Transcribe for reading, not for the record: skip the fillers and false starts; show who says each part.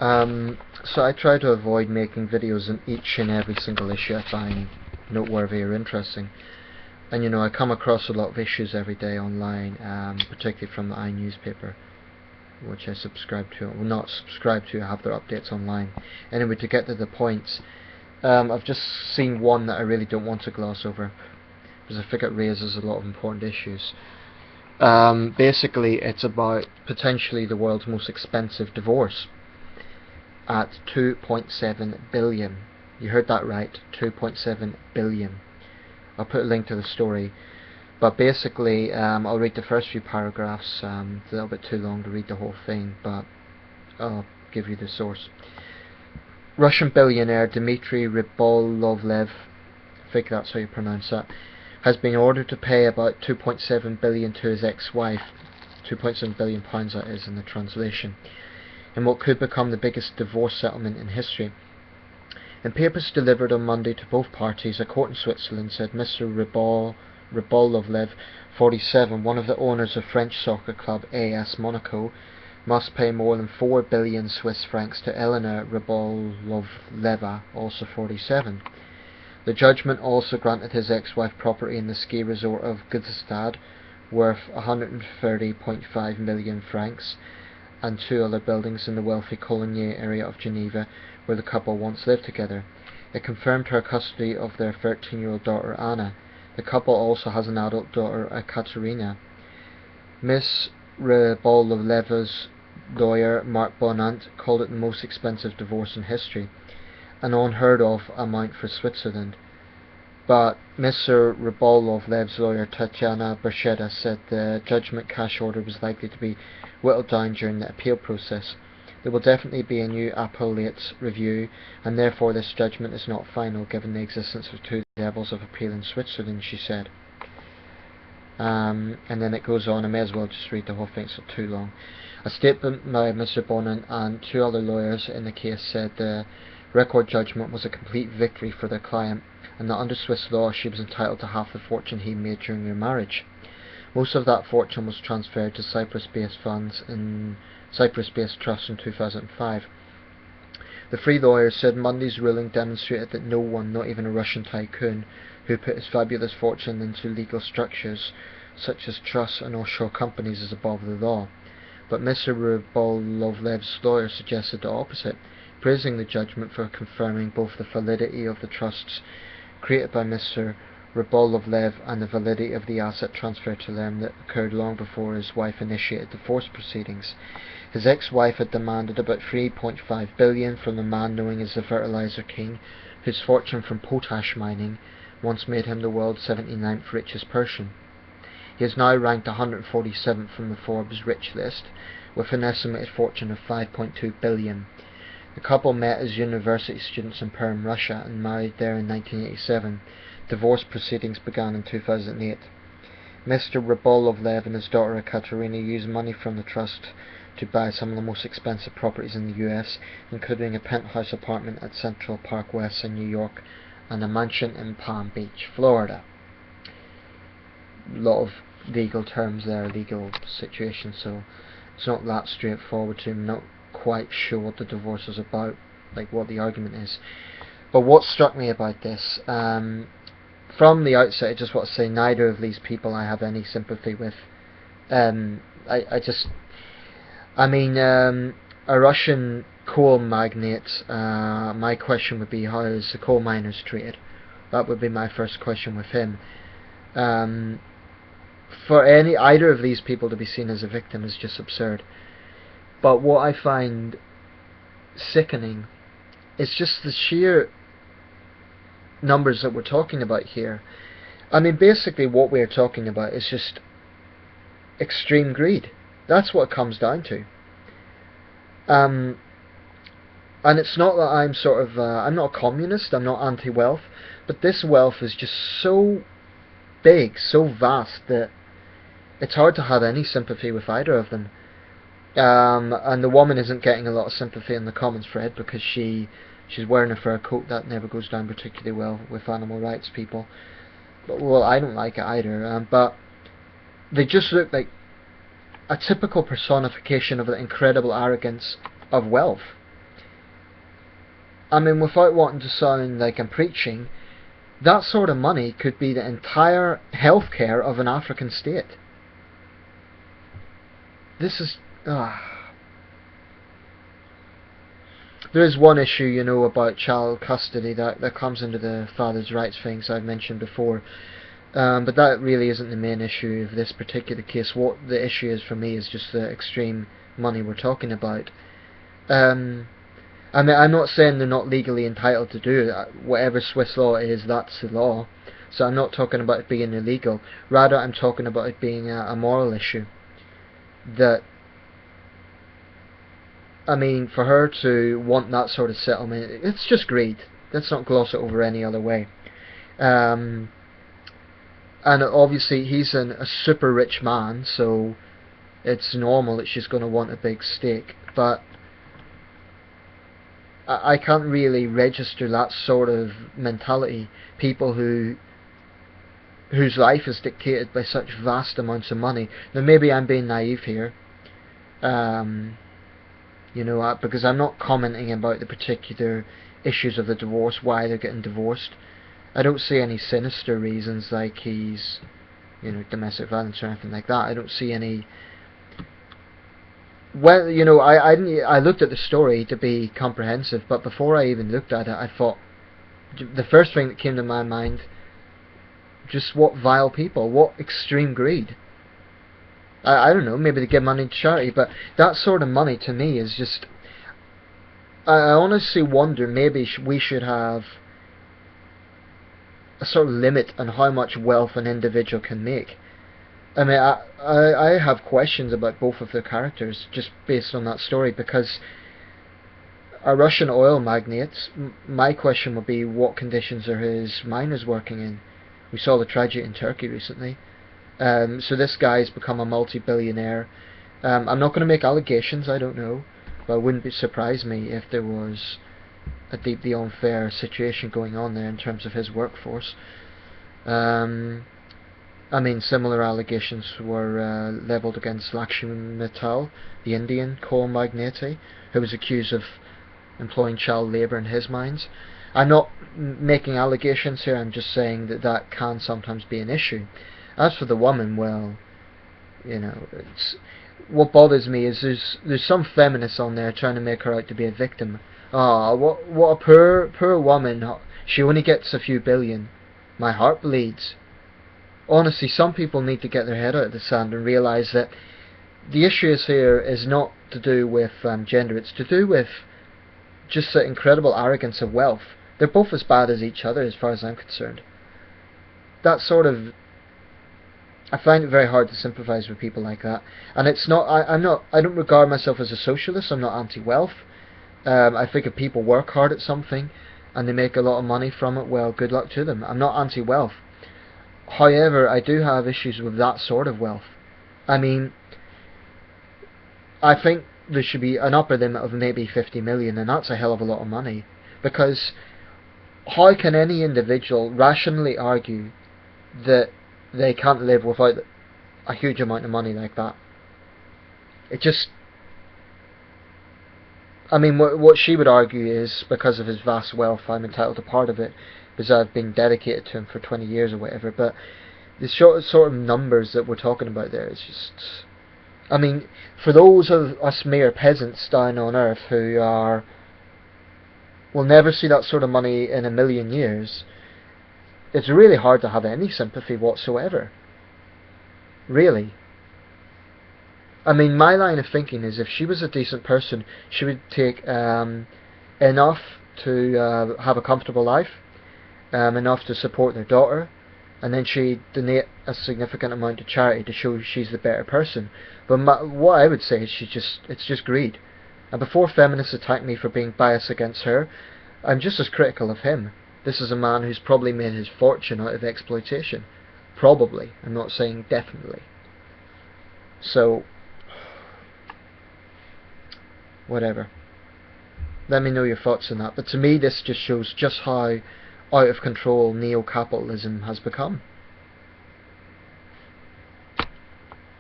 Speaker 1: So I try to avoid making videos on each and every single issue I find noteworthy or interesting. And I come across a lot of issues every day online, particularly from the newspaper, which I subscribe to. Well, not subscribe to, I have their updates online. Anyway, to get to the points, I've just seen one that I really don't want to gloss over, because I think it raises a lot of important issues. Basically, it's about potentially the world's most expensive divorce at 2.7 billion. You heard that right, 2.7 billion. I'll put a link to the story, but basically I'll read the first few paragraphs. It's a little bit too long to read the whole thing, but I'll give you the source. Russian billionaire Dmitry Rybolovlev, I think that's how you pronounce that, has been ordered to pay about 2.7 billion to his ex-wife, 2.7 billion pounds that is in the translation, in what could become the biggest divorce settlement in history. In papers delivered on Monday to both parties, a court in Switzerland said Mr. Rybolovlev, 47, one of the owners of French soccer club AS Monaco, must pay more than 4 billion Swiss francs to Elena Rybolovleva, also 47. The judgment also granted his ex-wife property in the ski resort of Gstaad, worth 130.5 million francs, and 2 other buildings in the wealthy Coligny area of Geneva, where the couple once lived together. It confirmed her custody of their 13-year-old daughter Anna. The couple also has an adult daughter, Katerina. Miss Rybolovleva's lawyer, Mark Bonant, called it the most expensive divorce in history, an unheard of amount for Switzerland. But Mr. Rybolovlev's lawyer, Tatiana Bersheda, said the judgment cash order was likely to be whittled down during the appeal process. There will definitely be a new appellate review, and therefore this judgment is not final given the existence of 2 levels of appeal in Switzerland, she said. And then it goes on. I may as well just read the whole thing, it's not too long. A statement by Mr. Bonan and 2 other lawyers in the case said the record judgment was a complete victory for their client, and that under Swiss law she was entitled to half the fortune he made during their marriage. Most of that fortune was transferred to Cyprus-based funds in Cyprus-based trusts in 2005. The 3 lawyers said Monday's ruling demonstrated that no one, not even a Russian tycoon, who put his fabulous fortune into legal structures such as trusts and offshore companies, is above the law. But Mr. Rybolovlev's lawyer suggested the opposite, praising the judgment for confirming both the validity of the trusts created by Mr. Rybolovlev and the validity of the asset transfer to them that occurred long before his wife initiated divorce proceedings. His ex-wife had demanded about 3.5 billion from the man known as the Fertilizer King, whose fortune from potash mining once made him the world's 79th richest person. He is now ranked 147th from the Forbes rich list, with an estimated fortune of 5.2 billion. The couple met as university students in Perm, Russia, and married there in 1987. Divorce proceedings began in 2008. Mr. Rybolovlev and his daughter Katerina used money from the trust to buy some of the most expensive properties in the US, including a penthouse apartment at Central Park West in New York and a mansion in Palm Beach, Florida. A lot of legal terms there, legal situation, so it's not that straightforward to him. Not quite sure what the divorce is about, like what the argument is. But what struck me about this, from the outset, I just want to say neither of these people I have any sympathy with. A Russian coal magnate, my question would be, how is the coal miners treated? That would be my first question with him. For either of these people to be seen as a victim is just absurd. But what I find sickening is just the sheer numbers that we're talking about here. I mean, basically what we're talking about is just extreme greed. That's what it comes down to. And it's not that I'm I'm not a communist, I'm not anti-wealth, but this wealth is just so big, so vast, that it's hard to have any sympathy with either of them. And the woman isn't getting a lot of sympathy in the comments thread because she's wearing a fur coat that never goes down particularly well with animal rights people. But, well, I don't like it either. But they just look like a typical personification of the incredible arrogance of wealth. I mean, without wanting to sound like I'm preaching, that sort of money could be the entire healthcare of an African state. This is... There is one issue, you know, about child custody that comes into the father's rights things I've mentioned before. But that really isn't the main issue of this particular case. What the issue is for me is just the extreme money we're talking about. I mean, I'm not saying they're not legally entitled to do it. Whatever Swiss law is, that's the law. So I'm not talking about it being illegal. Rather, I'm talking about it being a moral issue. That, I mean, for her to want that sort of settlement, it's just greed. Let's not gloss it over any other way. And obviously he's a super rich man, so it's normal that she's going to want a big stake. But I can't really register that sort of mentality. People whose life is dictated by such vast amounts of money. Now maybe I'm being naive here, you know, because I'm not commenting about the particular issues of the divorce, why they're getting divorced. I don't see any sinister reasons like he's, you know, domestic violence or anything like that. I don't see any. Well, you know, I looked at the story to be comprehensive, but before I even looked at it, I thought the first thing that came to my mind, just what vile people, what extreme greed. I don't know, maybe they give money to charity, but that sort of money to me is just... I honestly wonder, maybe we should have a sort of limit on how much wealth an individual can make. I mean, I have questions about both of their characters just based on that story, because a Russian oil magnate, my question would be, what conditions are his miners working in? We saw the tragedy in Turkey recently. So this guy's become a multi-billionaire. I'm not going to make allegations, I don't know, but it wouldn't surprise me if there was a deeply unfair situation going on there in terms of his workforce. I mean, similar allegations were levelled against Lakshmi Mittal, the Indian coal magnate, who was accused of employing child labour in his mines. I'm not making allegations here, I'm just saying that that can sometimes be an issue. As for the woman, well, you know, what bothers me is there's some feminists on there trying to make her out to be a victim. What a poor woman. She only gets a few billion. My heart bleeds. Honestly, some people need to get their head out of the sand and realise that the issue here is not to do with gender. It's to do with just the incredible arrogance of wealth. They're both as bad as each other, as far as I'm concerned. That sort of... I find it very hard to sympathise with people like that. And it's not... I don't regard myself as a socialist. I'm not anti-wealth. I think if people work hard at something and they make a lot of money from it, well, good luck to them. I'm not anti-wealth. However, I do have issues with that sort of wealth. I mean, I think there should be an upper limit of maybe 50 million, and that's a hell of a lot of money. Because how can any individual rationally argue that they can't live without a huge amount of money like that? It just... I mean, what she would argue is, because of his vast wealth, I'm entitled to part of it, because I've been dedicated to him for 20 years or whatever. But the sort of numbers that we're talking about there is just... I mean, for those of us mere peasants down on earth who will never see that sort of money in a million years, it's really hard to have any sympathy whatsoever. Really. I mean, my line of thinking is, if she was a decent person, she would take enough to have a comfortable life, enough to support their daughter, and then she'd donate a significant amount to charity to show she's the better person. But what I would say is it's just greed. And before feminists attack me for being biased against her, I'm just as critical of him. This is a man who's probably made his fortune out of exploitation. Probably. I'm not saying definitely. So, whatever. Let me know your thoughts on that. But to me, this just shows just how out of control neo-capitalism has become.